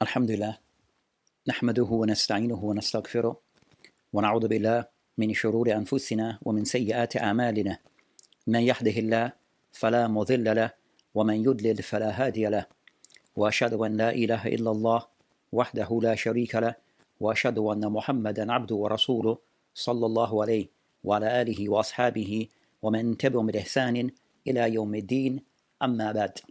Alhamdulillah, nahmaduhu wa nasta'inuhu wa nastaghfiruh, wa na'udhu billah min shururi anfusina wa min sayyiati a'malina. Man yahdihillah fala mudilla lah wa man yudlil fala hadiya lah. Wa ashhadu an la ilaha illallah wahdahu la sharika lah wa ashhadu anna Muhammadan 'abduhu wa rasuluh sallallahu alayhi wa ala alihi wa ashabihi wa man tabi'ahum bi ihsanin ila yawmiddin, amma ba'd.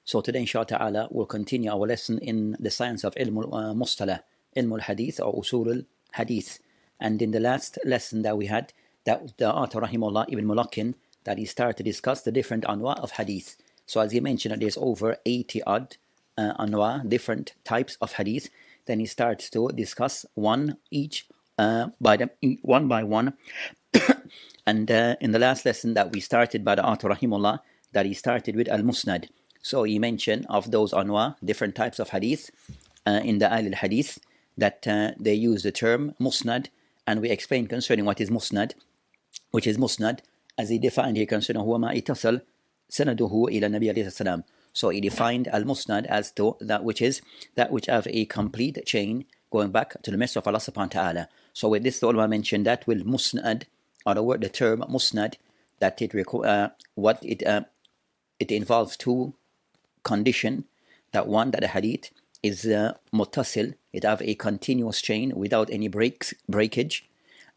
So today, inshallah ta'ala, we'll continue our lesson in the science of ilm al-mustalah, ilm al-hadith or usul al-hadith. And in the last lesson that we had, that the author rahimahullah ibn Mulaqin, that he started to discuss the different anwa of hadith. So as he mentioned, there's over 80 odd anwa, different types of hadith. Then he starts to discuss one by one. And in the last lesson that we started by the author rahimahullah, that he started with al-musnad. So he mentioned of those anwa, different types of hadith in the al-hadith, that they use the term musnad, and we explained concerning what is musnad, which is musnad, as he defined here concerning huwa ma itasal sanaduhu ila nabi alayhi salam. So he defined al-musnad as to that which have a complete chain going back to the Messenger of Allah subhanahu wa ta'ala. So with this, the ulama mentioned that will musnad, or the term musnad, that it involves two condition, that one, that the hadith is muttasil, it have a continuous chain without any breakage,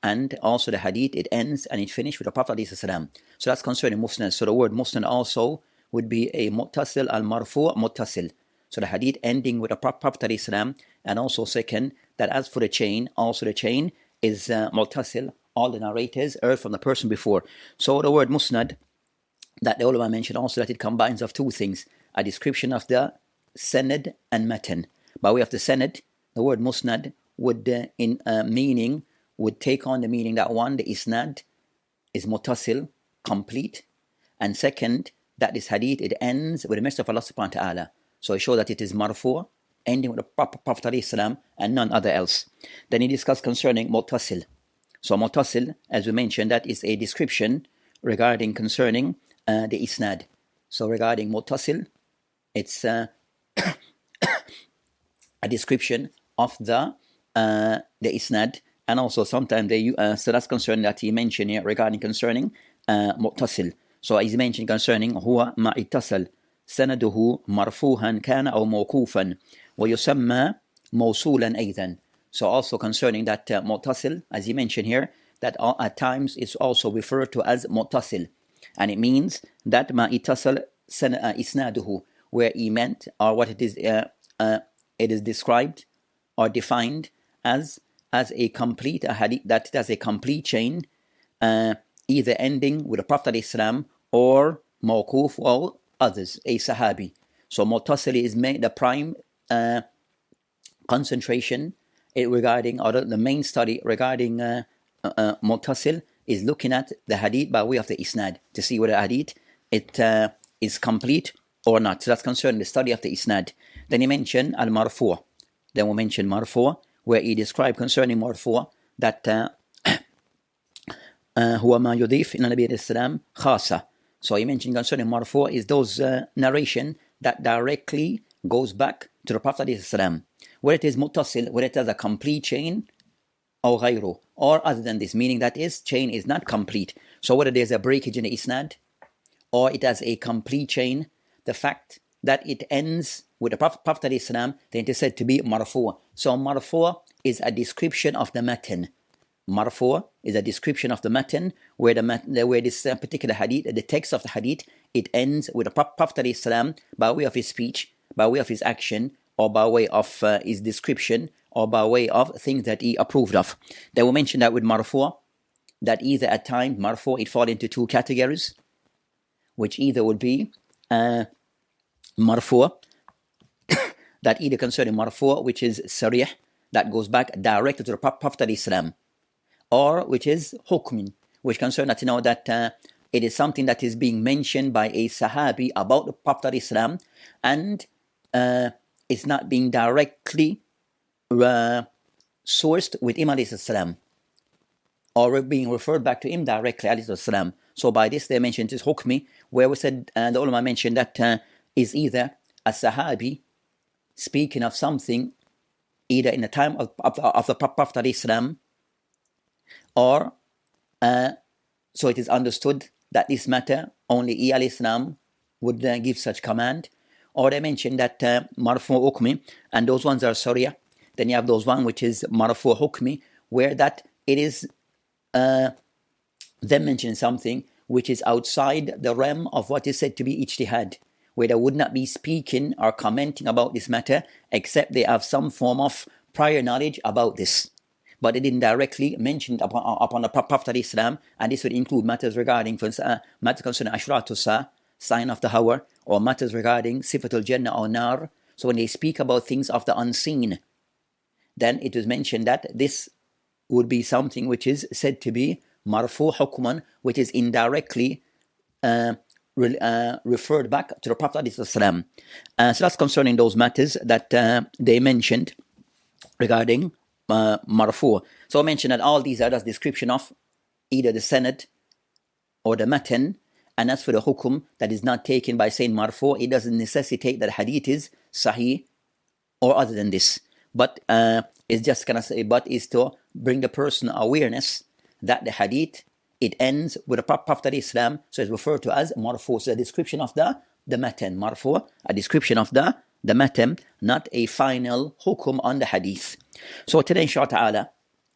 and also the hadith, it ends and it finished with the Prophet ﷺ. So that's concerning musnad. So the word musnad also would be a muttasil, al-marfu' muttasil. So the hadith ending with the Prophet ﷺ, and also second, that as for the chain, also the chain is muttasil, all the narrators heard from the person before. So the word musnad, that the ulama mentioned also that it combines of two things: a description of the sanad and matan. By way of the sanad, the word musnad would meaning would take on the meaning that one, the isnad is muttasil, complete, and second, that this hadith, it ends with the message of Allah subhanahu wa ta'ala. So it shows that it is marfu', ending with the Prophet ﷺ and none other else. Then he discussed concerning muttasil. So muttasil, as we mentioned, that is a description regarding concerning the isnad. So regarding muttasil, it's a description of the isnad, and also sometimes they so that's concerning that he mentioned here regarding concerning muttasil. So as he mentioned concerning huwa ma ittasal sanaduhu marfuhan kana aw mawqufan wa yusamma mawsulan aidan. So also concerning that muttasil, as he mentioned here, that at times it's also referred to as muttasil, and it means that ma ittasal isnaduhu, where he meant, or what it is described or defined as a complete hadith, that it has a complete chain, either ending with the Prophet ﷺ or mawquf or others, a sahabi. So muttasil is the prime concentration regarding, or the main study regarding muttasil is looking at the hadith by way of the isnad, to see whether hadith it is complete or not. So that's concerning the study of the isnad. Then he mentioned al-marfu'. Then we mentioned marfu', where he described concerning marfu' that huwa ma yudif ila nabi salam khasa. So he mentioned concerning marfu' is those narration that directly goes back to the Prophet salam. Where it is muttasil, where it has a complete chain, or ghayru, or other than this, meaning that its chain is not complete. So whether there's a breakage in the isnad, or it has a complete chain, the fact that it ends with the Prophet ﷺ, then it is said to be marfu'. So marfu' is a description of the matan. Marfu' is a description of the matan, where this particular hadith, the text of the hadith, it ends with the Prophet ﷺ by way of his speech, by way of his action, or by way of his description, or by way of things that he approved of. Then we mentioned that with marfu', that either at times marfu' it falls into two categories, which either would be marfu' that either concerning marfu', which is sarih, that goes back directly to the Prophet ﷺ, or which is hukmin, which concerns that that it is something that is being mentioned by a sahabi about the Prophet ﷺ, and it's not being directly sourced with him alayhi salam, or being referred back to him directly alayhi salam. So by this they mentioned this hukmi, where we said the ulama mentioned that is either a sahabi speaking of something either in the time of the Prophet ﷺ, or so it is understood that this matter only He ﷺ would give such command. Or they mention that Murfoo hukmi, and those ones are Sharia. Then you have those one which is Murfoo hukmi, where that it is them mentioning something which is outside the realm of what is said to be ijtihad, where they would not be speaking or commenting about this matter except they have some form of prior knowledge about this. But they didn't directly mention it upon the Prophet ﷺ, and this would include matters regarding, for instance, matters concerning Ashratu Sa, sign of the hour, or matters regarding Sifatul Jannah or Nar. So when they speak about things of the unseen, then it was mentioned that this would be something which is said to be Marfu Hukman, which is indirectly referred back to the Prophet ﷺ. So that's concerning those matters that they mentioned regarding Marfu. So I mentioned that all these are just description of either the sanad or the matan. And as for the hukum that is not taken by saying Marfu, it doesn't necessitate that hadith is sahih or other than this. But it's just gonna say, but is to bring the person awareness that the hadith, it ends with the Prophet Islam, so it's referred to as Marfu. So a description of the matan, Marfu, a description of the matan, not a final hukum on the hadith. So today, inshallah ta'ala,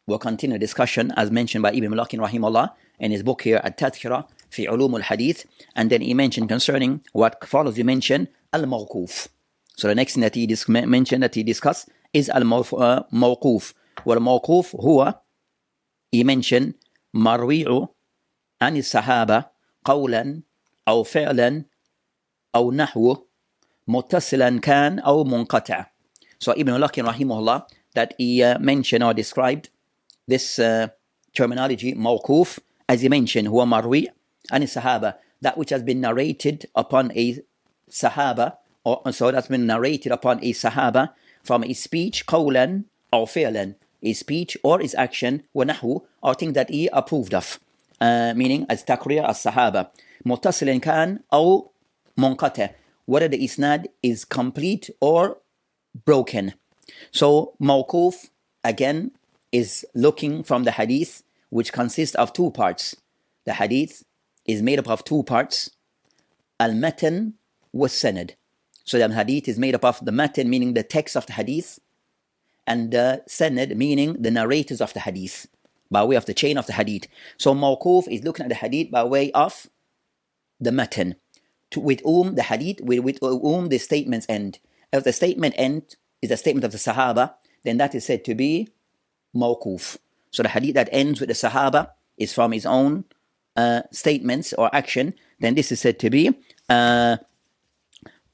we'll continue discussion as mentioned by Ibn Mulakin rahimahullah in his book here, At-Timithi fi Ulum al-Hadith, and then he mentioned concerning what follows, he mentioned al-mawquf. So the next thing that he mentioned, that he discussed, is al-mawquf. Wal-mawquf huwa, he mentioned marwi'u عن الصحابة قولا أو فعلا أو نحو متصلا كان أو منقطع. So Ibn al-Lakin rahimahullah, that he mentioned or described this terminology mawquf, as he mentioned, huwa marwi' عن الصحابة, that which has been narrated upon a sahaba, or so that's been narrated upon a sahaba from a speech, qawlan or fi'lan, a speech or his action, wa nahwu, or things that he approved of. Meaning as taqrir as sahaba, muttasilin kan or munqata, whether the isnad is complete or broken. So mawquf again is looking from the hadith, which consists of two parts. The hadith is made up of two parts, al-matan was sanad. So the hadith is made up of the matan, meaning the text of the hadith, and the sanad, meaning the narrators of the hadith, by way of the chain of the hadith. So mawquf is looking at the hadith by way of the matan, with whom the hadith, with whom the statements end. If the statement end is a statement of the sahaba, then that is said to be mawquf. So the hadith that ends with the sahaba is from his own statements or action, then this is said to be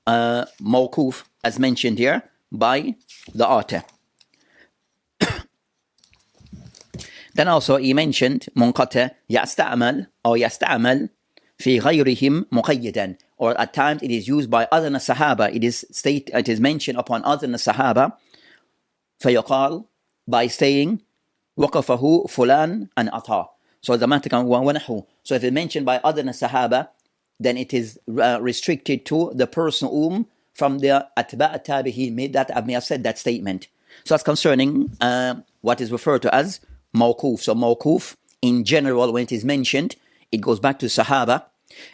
mawquf, as mentioned here by the author. Then also he mentioned munqata yasta'mal or yasta'mal fi ghayrihim muqayyidan, or at times it is used by other than sahaba. It is mentioned upon other than sahaba. فيقال, by saying waqafahu fulan an ata. So the matter wa nahu. So if it's mentioned by other than sahaba, then it is restricted to the person whom from the atba' tabihi may have said that statement. So that's concerning what is referred to as mawquf. So mawquf in general, when it is mentioned, it goes back to sahaba.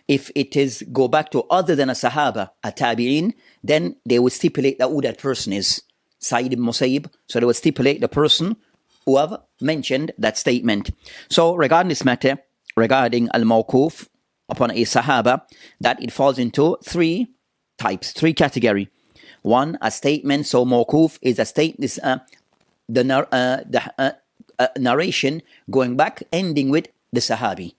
If it is go back to other than a sahaba, a tabi'in, then they will stipulate that who that person is. Sa'id ibn Musayyib. So they will stipulate the person who have mentioned that statement. So regarding this matter, regarding al-mawquf upon a sahaba, that it falls into three types, three categories. One, a statement. So mawquf is a statement, narration going back, ending with the sahabi.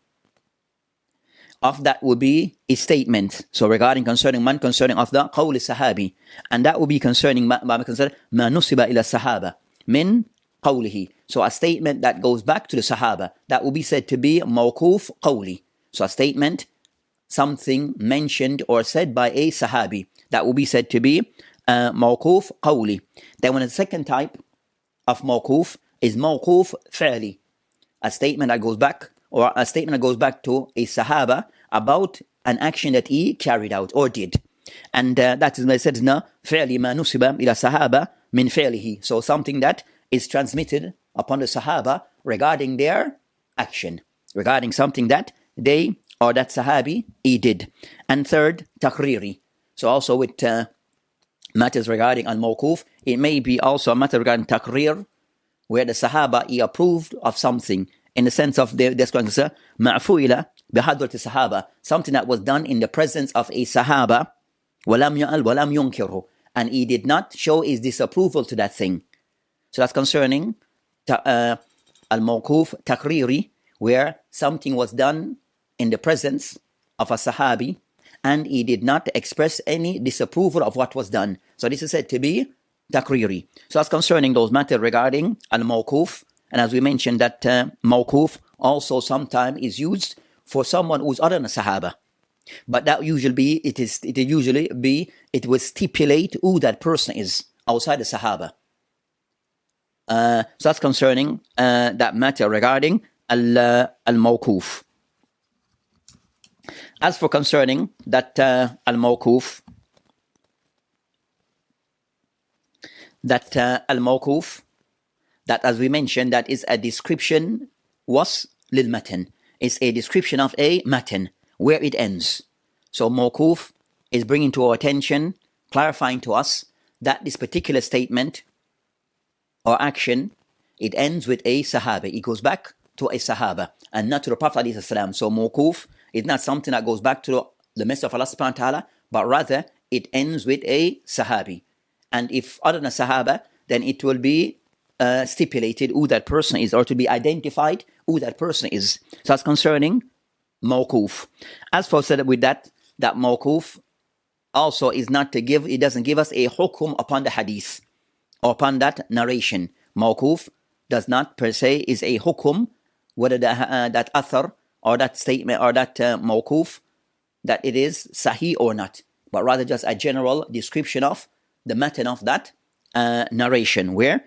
Of that would be a statement. So regarding concerning of the qawl sahabi, and that would be concerning ma nusiba ila sahaba min qawlihi. So a statement that goes back to the sahaba, that will be said to be mawquf qawli. So a statement, something mentioned or said by a sahabi, that will be said to be mawquf qawli. Then when the second type of mawquf is mawquf fi'li, a statement that goes back, or a statement that goes back to a sahaba about an action that he carried out or did. And that is when it says, فعل ما نسب إلى الصحابة من فعله. So something that is transmitted upon the Sahaba regarding their action, regarding something that they or that Sahabi he did. And third, takriri. So also with matters regarding al-mawquf, it may be also a matter regarding takrir, where the Sahaba he approved of something in the sense of there's going to say ma'fuila bihadrat Sahaba, something that was done in the presence of a Sahaba, walam ya'al walam yunkirhu, and he did not show his disapproval to that thing. So that's concerning al-mawquf takriri, where something was done in the presence of a Sahabi and he did not express any disapproval of what was done. So this is said to be takriri. So that's concerning those matters regarding al-mawquf. And as we mentioned, that mawquf also sometimes is used for someone who's other than a Sahaba. But that usually be, it will stipulate who that person is outside the Sahaba. So that's concerning that matter regarding al-mawquf. As for concerning that al-mawquf, that as we mentioned, that is a description was lil matan. It's a description of a matan, where it ends. So mawquf is bringing to our attention, clarifying to us that this particular statement or action, it ends with a Sahaba. It goes back to a Sahaba and not to the Prophet ﷺ. So mawquf is not something that goes back to the Messenger of Allah subhanahu wa ta'ala, but rather it ends with a Sahabi. And if other than a Sahaba, then it will be stipulated who that person is, or to be identified who that person is. So that's concerning mawquf. As for said with that mawquf also is not to give, it doesn't give us a hukum upon the hadith or upon that narration. Mawquf does not per se is a hukum, whether that athar or that statement or that mawquf, that it is sahih or not, but rather just a general description of the matan of that narration, where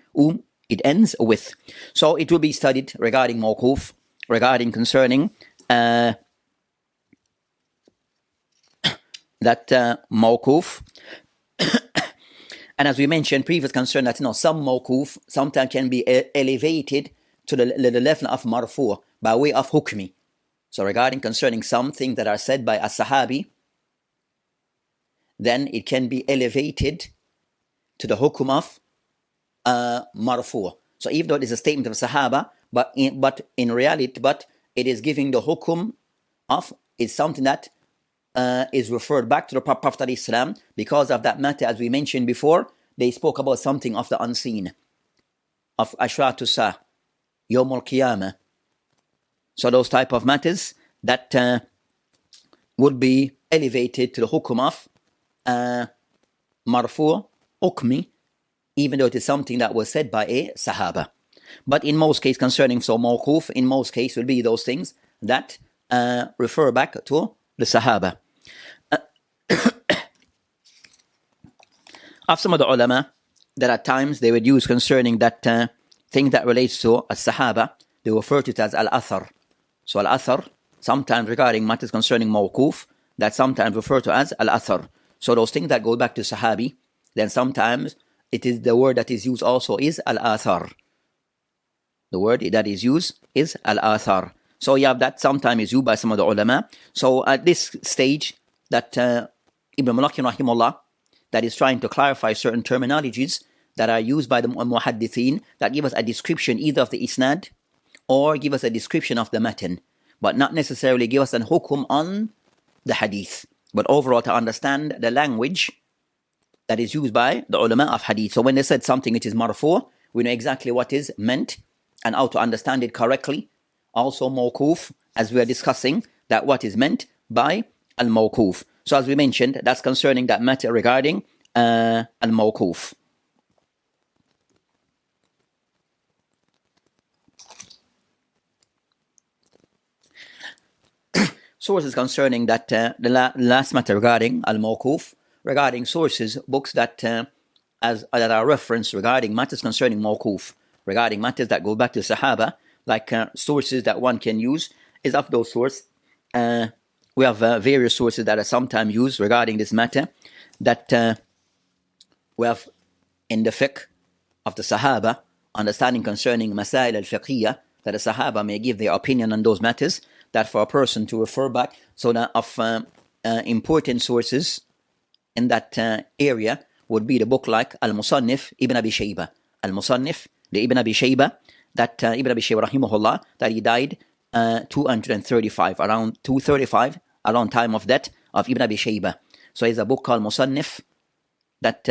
it ends with. So it will be studied regarding mawquf, regarding concerning that mawquf. And as we mentioned previous concern, that some mawquf sometimes can be elevated to the level of marfu' by way of hukmi. So regarding concerning something that are said by a sahabi, then it can be elevated to the hukum of marfu'. So even though it is a statement of sahaba, but in reality, it is giving the hukum of, it's something that is referred back to the Prophet ﷺ because of that matter. As we mentioned before, they spoke about something of the unseen, of ashratu sa, yawm al-qiyamah. So those type of matters that would be elevated to the hukum of marfu' hukmi, even though it is something that was said by a sahaba. But in most cases concerning mawquf, in most cases will be those things that refer back to the sahaba. Of some of the ulama, there are times they would use concerning that thing that relates to a sahaba, they refer to it as al-athar. So al-athar, sometimes regarding matters concerning mawquf, that sometimes referred to as al-athar. So those things that go back to sahabi, then sometimes it is the word that is used also is al-athar. The word that is used is al-athar. So you have that sometimes is used by some of the ulama. So at this stage, that Ibn Mulaqin rahimahullah, that is trying to clarify certain terminologies that are used by the muhaddithin, that give us a description either of the isnad or give us a description of the matan, but not necessarily give us an hukum on the hadith, but overall to understand the language that is used by the ulama of hadith. So when they said something which is marfu', we know exactly what is meant and how to understand it correctly. Also mawquf, as we are discussing, that what is meant by al-mawquf. So as we mentioned, that's concerning that matter regarding al-mawquf. Sources concerning that, the last matter regarding al-mawquf, regarding sources, books that that are referenced regarding matters concerning mawquf, regarding matters that go back to Sahaba, like sources that one can use is of those sources. we have various sources that are sometimes used regarding this matter, that we have in the fiqh of the Sahaba, understanding concerning Masail al-Fiqhiyya, that the Sahaba may give their opinion on those matters, that for a person to refer back, so that of important sources in that area would be the book like Al-Musannif Ibn Abi Shayba. Al-Musannif, the Ibn Abi Shayba, that Ibn Abi Shayba rahimahullah, that he died 235, around 235, around time of death of Ibn Abi Shayba. So it's a book called Musannif that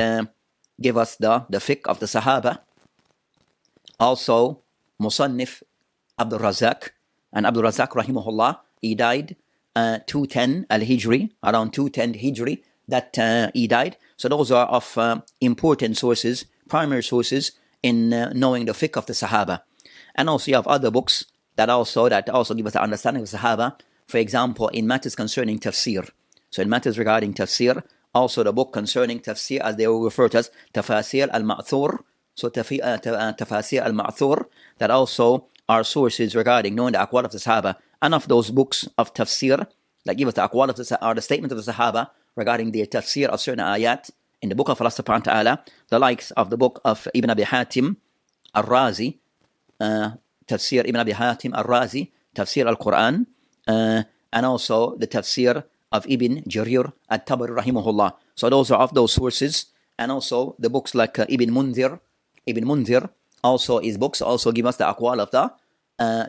give us the fiqh of the Sahaba. Also, Musannif Abdul Razak, and Abdul Razak rahimahullah, he died 210 al-Hijri, around 210 Hijri, that he died. So those are of important sources, primary sources in knowing the fiqh of the Sahaba. And also you have other books that also give us the understanding of the Sahaba. For example, in matters concerning tafsir. So in matters regarding tafsir, also the book concerning tafsir, as they will refer to as Tafasir al-Ma'thur. So Tafasir al-Ma'thur, that also are sources regarding knowing the aqwal of the Sahaba. And of those books of tafsir that give us the aqwal of the statement of the Sahaba regarding the tafsir of certain ayat in the book of Allah subhanahu wa ta'ala, the likes of the book of Ibn Abi Hatim al-Razi, Tafsir Ibn Abi Hatim al-Razi, Tafsir al-Quran, and also the Tafsir of Ibn Jarir al-Tabari rahimahullah. So those are of those sources. And also the books like Ibn Mundhir, also his books also give us the aqwal of the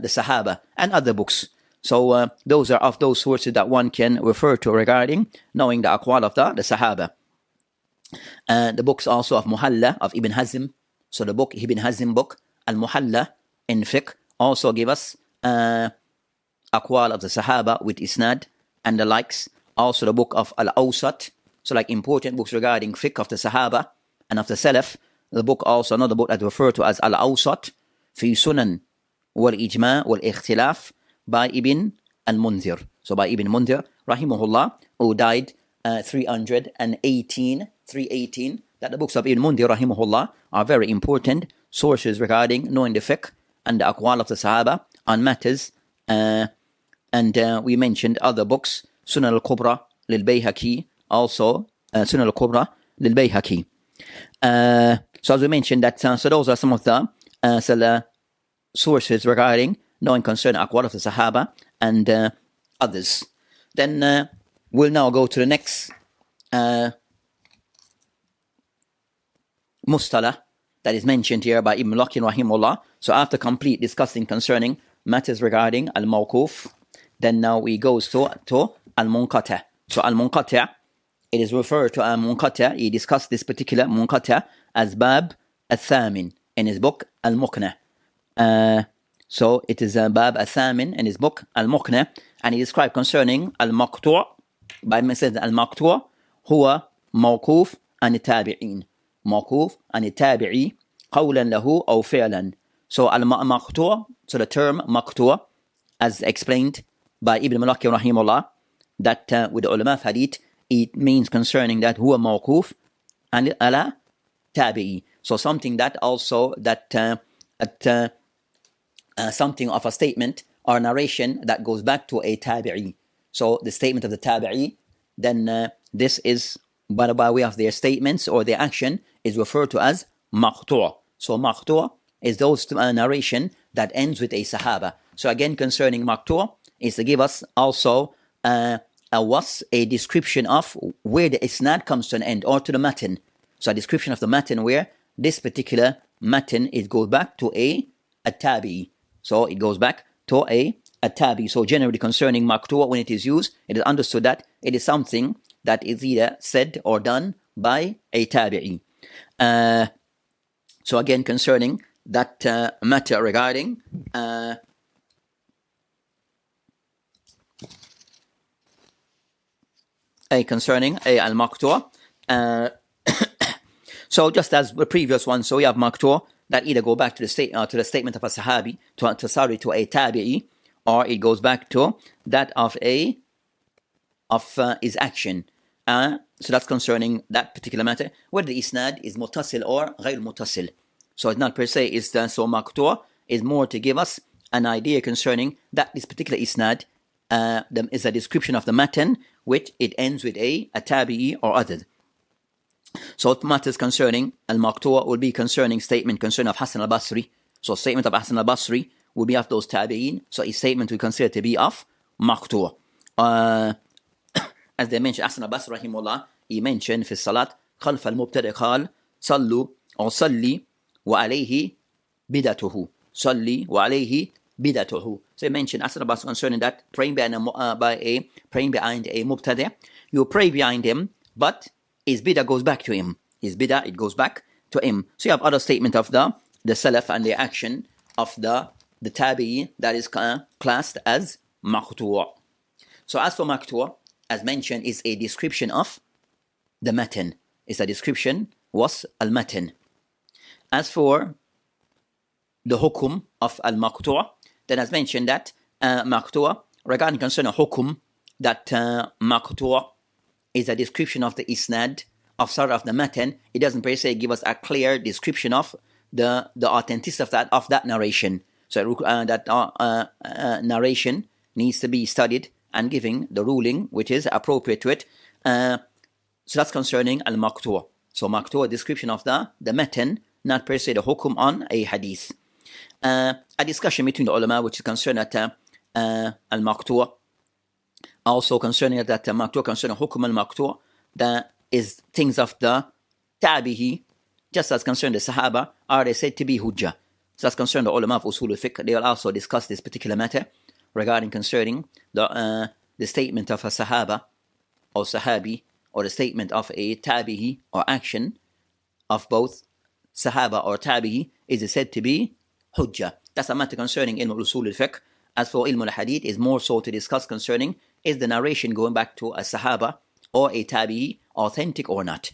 Sahaba and other books. So those are of those sources that one can refer to regarding knowing the aqwal of the Sahaba. The books also of Muhalla of Ibn Hazm. So the book, Ibn Hazm book, Al-Muhalla in fiqh, also give us aqwal of the Sahaba with isnad and the likes. Also the book of Al-Awsat, so like important books regarding fiqh of the Sahaba and of the Salaf. The book also, another book that referred to as Al-Awsat, Fi Sunan wal-Ijma' wal-Ikhtilaf, by Ibn al-Mundhir. So by Ibn Mundhir, rahimahullah, who died 318, that the books of Ibn Mundhir, rahimahullah, are very important sources regarding knowing the fiqh and the aqwal of the Sahaba on matters. And we mentioned other books, Sunan al-Kubra lil-Bayhaqi, also Sunan al-Kubra lil-Bayhaqi. So as we mentioned, that so those are some of the sources regarding knowing concerning aqwal of the Sahaba and others. Then we'll now go to the next mustalah that is mentioned here by Ibn Lakin rahimahullah. So after complete discussing concerning matters regarding al-mawquf, then now we go to al-munqati'. So al-munqati', it is referred to al-munqati'. He discussed this particular munqati' as Bab al-Thamin in his book al-Muqna'. So it is Bab al-Thamin in his book al-Muqna', and he described concerning al-maqtu' by message al-maqtu' huwa mawquf an tabi'in. Mawquf an tabi'i qawlan lahu aw fi'lan. So al-maqtu', so the term maqtu', as explained by Ibn Malaki rahimahullah, that with the ulama of hadith, it means concerning that huwa mawquf an ala tabi'i. So something that also something of a statement or narration that goes back to a tabi'i. So the statement of the tabi'i, then this is by way of their statements or their action is referred to as maqtu'. So maqtu' is those narration that ends with a sahaba. So again, concerning maqtu' is to give us also a description of where the isnad comes to an end, or to the matin. So a description of the matin where this particular matin, it goes back to a tabi'i. So it goes back to a tabi. So generally concerning maqtu', when it is used, it is understood that it is something that is either said or done by a tabi'i. So again, concerning that matter regarding concerning al-maqtu'. So just as the previous one, so we have maqtu' that either go back to the statement of a sahabi, to a tabi'i, or it goes back to that of his action. So that's concerning that particular matter, whether the isnad is muttasil or ghayr muttasil. So it's not per se is so maqtu' is more to give us an idea concerning that this particular isnad is a description of the matan, which it ends with a tabi'i or adad. So what matters concerning al-maqtu' will be concerning statement concerning of Hasan al-Basri. So statement of Hasan al-Basri will be of those tabi'in. So a statement we consider to be of maqtu'. As they mentioned, Hasan al-Basri rahimahullah, he mentioned في الصلاة خلف المبتدئ قال صلوا أو صلي وعليه بدعته. صلي وعليه بدعته. So he mentioned Hasan al-Basri concerning that praying behind a mubtadi', you pray behind him, but his bid'ah goes back to him. His bid'ah, it goes back to him. So you have other statement of the salaf and the action of the tabi'i that is classed as maqtu'. So as for maqtu', as mentioned, is a description of the matan. It's a description was al-matan. As for the hukum of al-maqtu', then as mentioned that maqtu' regarding concerning hukum, that maqtu' is a description of the isnad of sort of the matan. It doesn't per se give us a clear description of the authenticity of that narration. So that narration needs to be studied and giving the ruling which is appropriate to it. So that's concerning al-maqtu'. So maqtu', a description of the matan, not per se the hukum on a hadith. A discussion between the ulama which is concerned at al-maqtu'. Also concerning that maqtu', concerning hukum al-maqtu', that is things of the tabihi, just as concerned the sahaba, are they said to be hujjah. So as concerned the ulama of usul al-fiqh, they will also discuss this particular matter regarding concerning the statement of a sahaba or sahabi, or the statement of a tabihi or action of both sahaba or tabihi, is it said to be hujjah. That's a matter concerning ilm usul al-fiqh. As for ilm al-hadith, is more so to discuss concerning is the narration going back to a sahaba or a tabi'i authentic or not.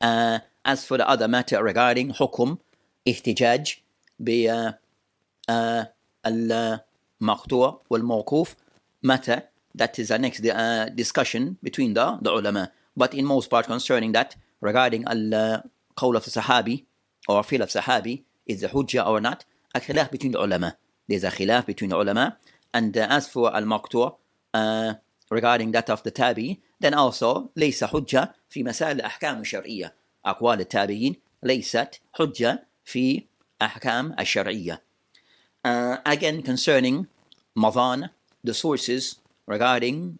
As for the other matter regarding hukum, ihtijaj bi al-maqtu' wal-mawquf matter, that is the next discussion between the ulama. But in most part concerning that, regarding al-qawl of sahabi or feel of sahabi, is the hujjah or not, a khilaf between the ulama. There's a khilaf between the ulama. And as for al-maqtu' regarding that of the tabi, then also ليس حجة في مسائل الأحكام الشرعية. أقوال التابعين ليست حجة في أحكام الشرعية. Again concerning madhan, the sources regarding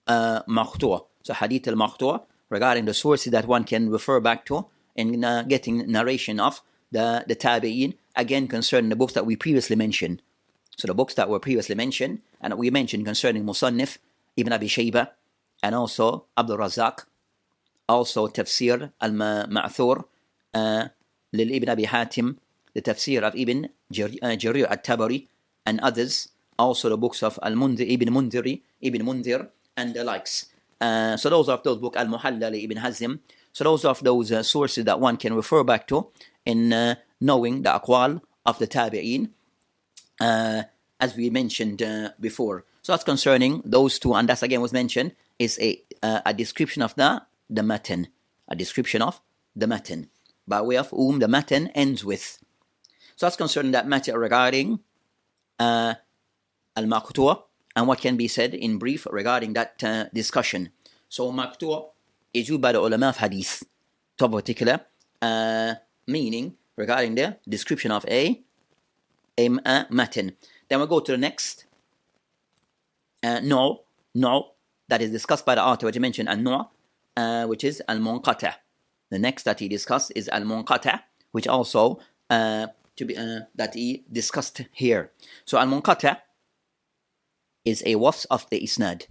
maqtu'. So hadith al-maqtu', regarding the sources that one can refer back to in getting narration of the tabi'in, again concerning the books that we previously mentioned. So the books that were previously mentioned, and we mentioned concerning Musannif, Ibn Abi Shayba, and also Abdul Razak, also Tafsir al-Ma'thur, Lil Ibn Abi Hatim, the Tafsir of Ibn Jarir at-Tabari, and others, also the books of Ibn Mundhir, and the likes. So those of those books, Al-Muhalla Ibn Hazm, so those of those sources that one can refer back to in knowing the aqwal of the tabi'in, as we mentioned before. So that's concerning those two, and that's again was mentioned, is a description of the matan, a description of the matan, by way of whom the matan ends with. So that's concerning that matter regarding al-maqtu', and what can be said in brief regarding that discussion. So maqtu' is used by the ulama of hadith to a particular meaning regarding the description of a matan. Then we'll go to the next no, that is discussed by the author, which he mentioned, which is al-munqata'. The next that he discussed is al-munqata', which also that he discussed here. So al-munqata' is a wasf of the isnad.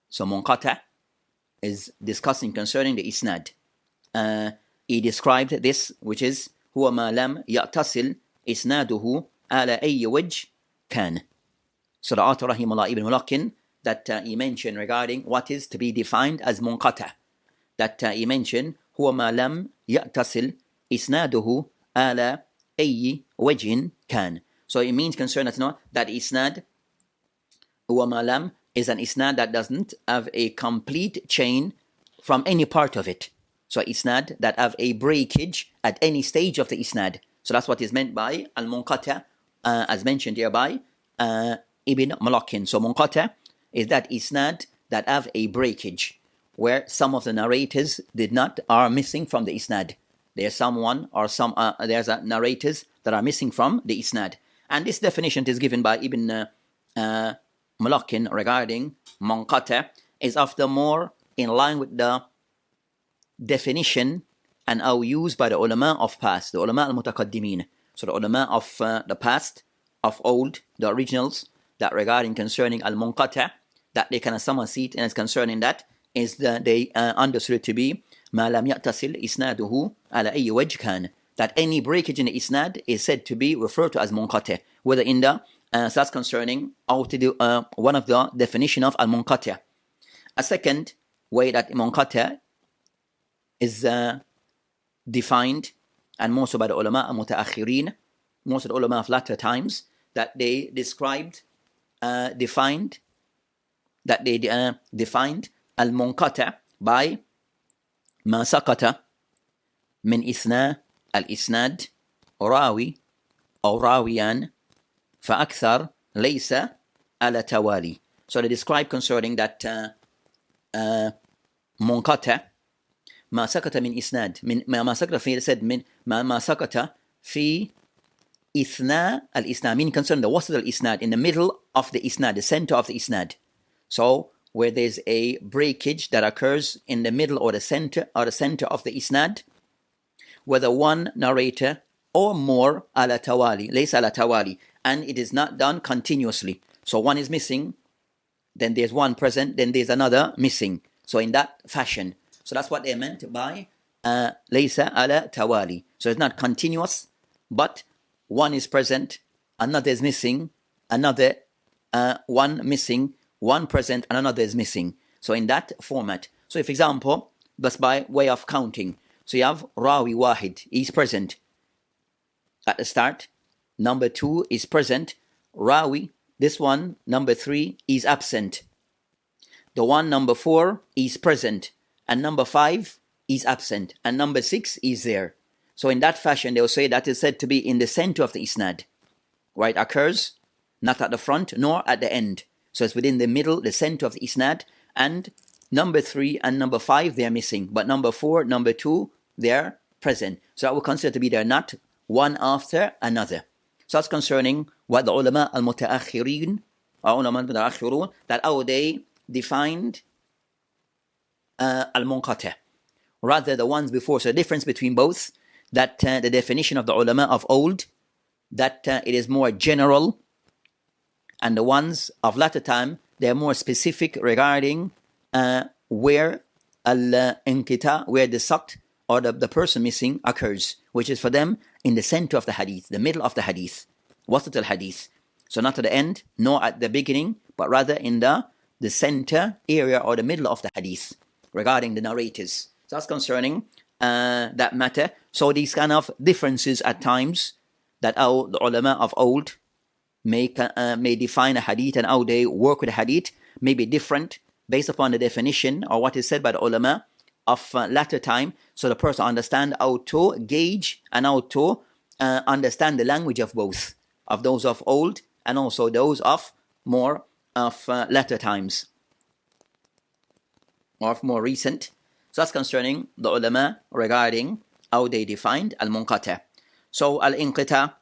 So munqata' is discussing concerning the isnad. He described this, which is huwa ma lam ya'tasil isnaduhu ala ayyi wajh kan. So the author rahimahullah ibn Mulaqin, that he mentioned regarding what is to be defined as munqata', that he mentioned huwa ma lam ya'tasil isnaduhu ala ayyi wajhin kan. So it means concerning that isnad huwa ma lam is an isnad that doesn't have a complete chain from any part of it. So isnad that have a breakage at any stage of the isnad. So that's what is meant by al-munqata', as mentioned hereby. Ibn Mulakin. So munqata is that isnad that have a breakage, where some of the narrators are missing from the isnad. There's someone or there's narrators that are missing from the isnad. And this definition is given by Ibn Mulakin regarding munqata is often more in line with the definition and how used by the ulama of past, the ulama al-mutaqaddimin. So the ulama of the past, of old, the originals, that regarding concerning al-munqata, that they can somehow see it as concerning that, is that they understood it to be ما لم يتصل إسناده على أي وجه كان, that any breakage in the isnad is said to be referred to as munqati, whether in the so that's concerning how to do one of the definition of al-munqati. A second way that munqati is defined, and more so by the ulama al-mutaakhirin, most of the ulama of latter times, that they defined al-munqati by ما سقط من إثناء الإسناد راوي أو راويان فأكثر ليس على توالي. So they describe concerning that منقطع ما سقط من إسناد من ما سقط في said من ما سقط في إثناء الإسناد, meaning concerning the wasat al-isnad, in the middle of the isnad, the center of the isnad. So where there's a breakage that occurs in the middle or the center of the isnad, whether one narrator or more ala tawali, laysa ala tawali, and it is not done continuously. So one is missing, then there's one present, then there's another missing. So in that fashion. So that's what they meant by laysa ala tawali. So it's not continuous, but one is present, another is missing, another one missing, one present and another is missing. So in that format. So if example, just by way of counting. So you have Rawi Wahid, he's present at the start. Number 2 is present. Rawi, this one, number 3, is absent. The one number 4 is present. And number 5 is absent. And number 6 is there. So in that fashion, they will say that is said to be in the center of the isnad. Where it occurs, not at the front nor at the end. So it's within the middle, the center of the isnad, and number 3 and number 5, they're missing. But number 4, number 2, they're present. So I would consider to be they're not one after another. So that's concerning what the ulama al-mutaakhirin, or ulama al-mutaakhirun, that how they defined al-munqati. Rather the ones before. So the difference between both, that the definition of the ulama of old, that it is more general, and the ones of latter time, they are more specific regarding where al-inqita, where the saqt or the person missing occurs, which is for them in the center of the hadith, the middle of the hadith, wasat al-hadith. So not at the end, nor at the beginning, but rather in the center area or the middle of the hadith, regarding the narrators. So that's concerning that matter. So these kind of differences at times, that how the ulama of old may define a hadith and how they work with a hadith may be different based upon the definition or what is said by the ulama of latter time. So the person understand how to gauge and how to understand the language of both, of those of old and also those of more of latter times or of more recent. So that's concerning the ulama regarding how they defined al-munqati. So al-inqita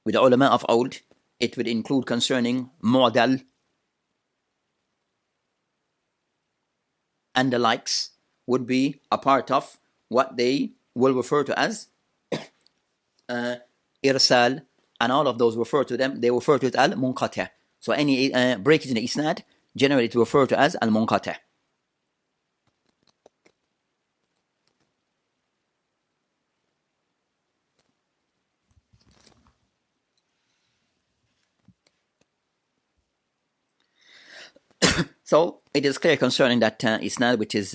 with the ulama of old, it would include concerning mu'dal and the likes would be a part of what they will refer to as irsal, and all of those refer to it al-munqati. So any breakage in the isnad generally to refer to as al-munqati. So it is clear concerning that isnad which is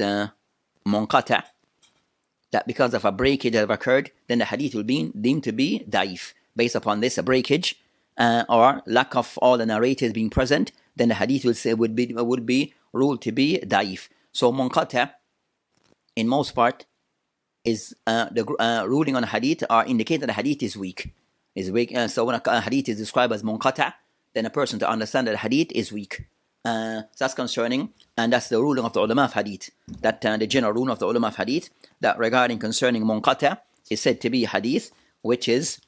munqata, that because of a breakage that have occurred, then the hadith will be deemed to be da'if. Based upon this, a breakage or lack of all the narrators being present, then the hadith would be ruled to be da'if. So munqata, in most part, is the ruling on hadith or indicate that the hadith is weak. So when a hadith is described as munqata, then a person to understand that hadith is weak. So that's concerning, and that's the ruling of the ulama of hadith, that the general rule of the ulama of hadith, that regarding concerning munqata is said to be hadith, which is,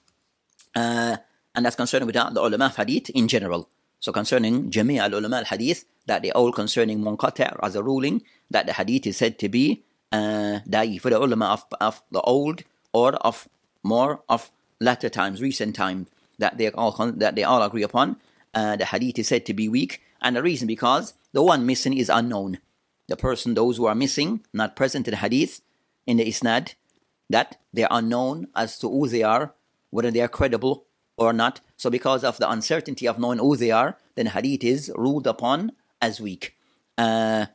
and that's concerning with the ulama of hadith in general. So concerning jami' al-ulama al-hadith, that they all concerning munqata as a ruling, that the hadith is said to be da'i for the ulama of the old or of more of latter times, recent time, that they all agree upon. The hadith is said to be weak, and the reason because the one missing is unknown. The person, those who are missing, not present in the hadith, in the isnad, that they are unknown as to who they are, whether they are credible or not. So because of the uncertainty of knowing who they are, then hadith is ruled upon as weak. So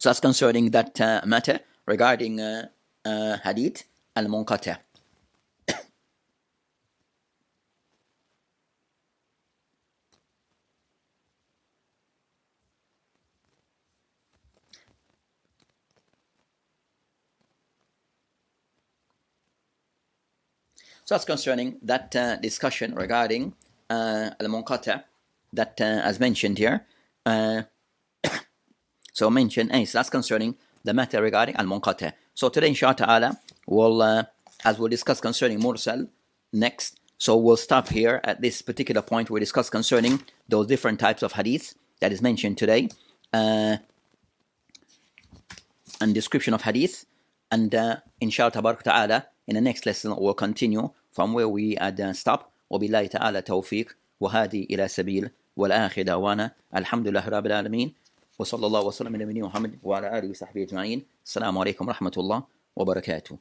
that's concerning that matter regarding hadith al-munqata. So that's concerning that discussion regarding al-munqata, that as mentioned here. So mentioned, so that's concerning the matter regarding al-munqata. So today, inshallah ta'ala, we'll, as we'll discuss concerning mursal next, so we'll stop here at this particular point. We'll discuss concerning those different types of hadith that is mentioned today, and description of hadith. And inshallah ta'ala, in the next lesson, we'll continue from where we had stopped. وبالله تعالى توفيق وهادي إلى سبيل والآخر دعوانا الحمد لله رب العالمين وصلى الله وسلم على نبينا محمد وعلى آله وصحبه أجمعين. السلام عليكم ورحمة الله وبركاته.